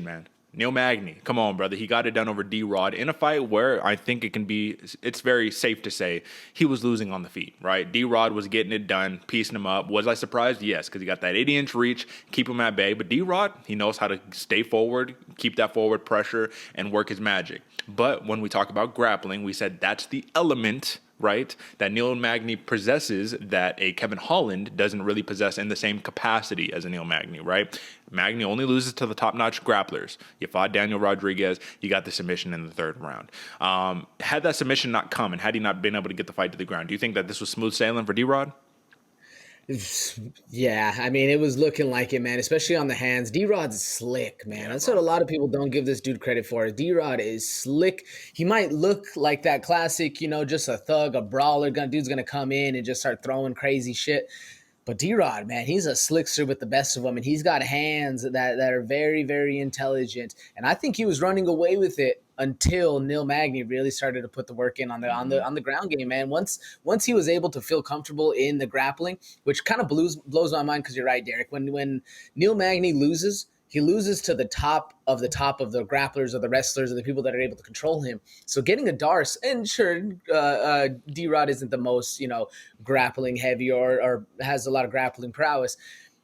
man. Neil Magny, come on, brother. He got it done over D-Rod in a fight where I think it's very safe to say he was losing on the feet, right? D-Rod was getting it done, piecing him up. Was I surprised? Yes, because he got that 80-inch reach, keep him at bay. But D-Rod, he knows how to stay forward, keep that forward pressure, and work his magic. But when we talk about grappling, we said that's the element, right, that Neil Magny possesses that a Kevin Holland doesn't really possess in the same capacity as a Neil Magny, right? Magny only loses to the top-notch grapplers. You fought Daniel Rodriguez, you got the submission in the third round. Had that submission not come and had he not been able to get the fight to the ground, do you think that this was smooth sailing for D-Rod? Yeah, I mean, it was looking like it, man, especially on the hands. D-Rod's slick, man. That's what a lot of people don't give this dude credit for. D-Rod is slick. He might look like that classic, just a thug, a brawler. Dude's going to come in and just start throwing crazy shit. But D-Rod, man, he's a slickster with the best of them, and he's got hands that are very, very intelligent. And I think he was running away with it until Neil Magny really started to put the work in on the ground game, man. Once he was able to feel comfortable in the grappling, which kind of blows my mind, because you're right, Derek. When Neil Magny loses, he loses to the top of the grapplers or the wrestlers or the people that are able to control him. So getting a Darce, and sure, D-Rod isn't the most, grappling heavy or has a lot of grappling prowess,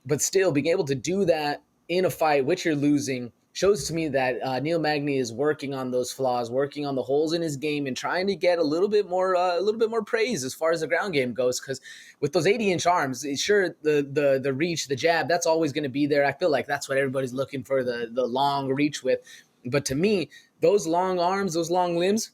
but still being able to do that in a fight which you're losing shows to me that Neil Magny is working on those flaws, working on the holes in his game, and trying to get a little bit more praise as far as the ground game goes. Because with those 80-inch arms, sure, the reach, the jab, that's always going to be there. I feel like that's what everybody's looking for, the long reach with. But to me, those long arms, those long limbs,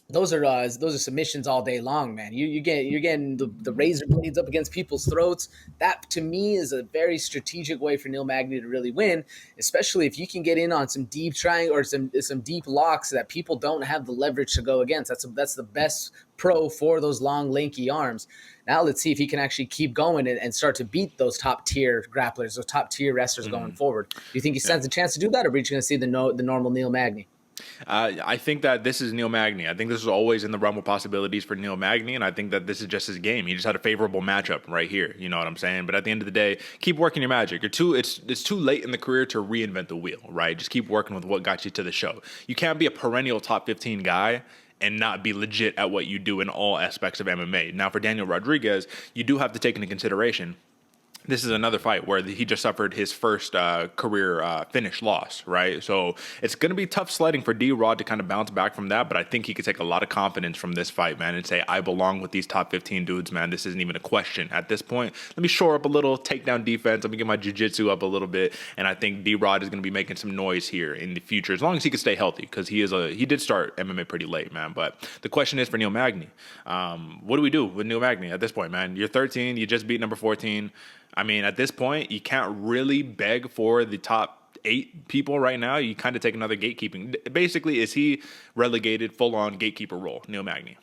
those are submissions all day long, man. You're getting the razor blades up against people's throats. That, to me, is a very strategic way for Neil Magny to really win, especially if you can get in on some deep trying or some deep locks that people don't have the leverage to go against. That's the best pro for those long, lanky arms. Now let's see if he can actually keep going and start to beat those top-tier grapplers, those top-tier wrestlers going forward. Do you think he stands a chance to do that, or are we just going to see the normal Neil Magny? I think that this is Neil Magny. I think this was always in the realm of possibilities for Neil Magny, and I think that this is just his game. He just had a favorable matchup right here. You know what I'm saying? But at the end of the day, keep working your magic. It's too late in the career to reinvent the wheel, right? Just keep working with what got you to the show. You can't be a perennial top 15 guy and not be legit at what you do in all aspects of MMA. Now, for Daniel Rodriguez, you do have to take into consideration this is another fight where he just suffered his first career finish loss, right? So it's going to be tough sledding for D-Rod to kind of bounce back from that, but I think he could take a lot of confidence from this fight, man, and say, I belong with these top 15 dudes, man. This isn't even a question at this point. Let me shore up a little takedown defense. Let me get my jiu-jitsu up a little bit, and I think D-Rod is going to be making some noise here in the future, as long as he can stay healthy, because he did start MMA pretty late, man. But the question is for Neil Magny, what do we do with Neil Magny at this point, man? You're 13, you just beat number 14. I mean, at this point, you can't really beg for the top 8 people right now. You kind of take another gatekeeping. Basically, is he relegated full-on gatekeeper role, Neil Magny?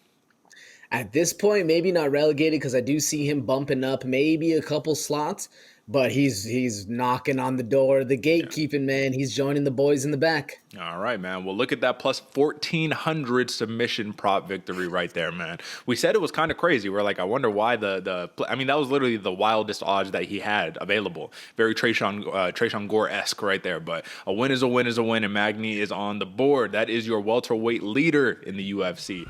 At this point, maybe not relegated, because I do see him bumping up maybe a couple slots, but he's knocking on the door, the gatekeeping, man. He's joining the boys in the back. All right, man. Well, look at that plus 1,400 submission prop victory right there, man. We said it was kind of crazy. We're like, I wonder why I mean, that was literally the wildest odds that he had available. Very Trayshawn Gore-esque right there. But a win is a win is a win, and Magny is on the board. That is your welterweight leader in the UFC.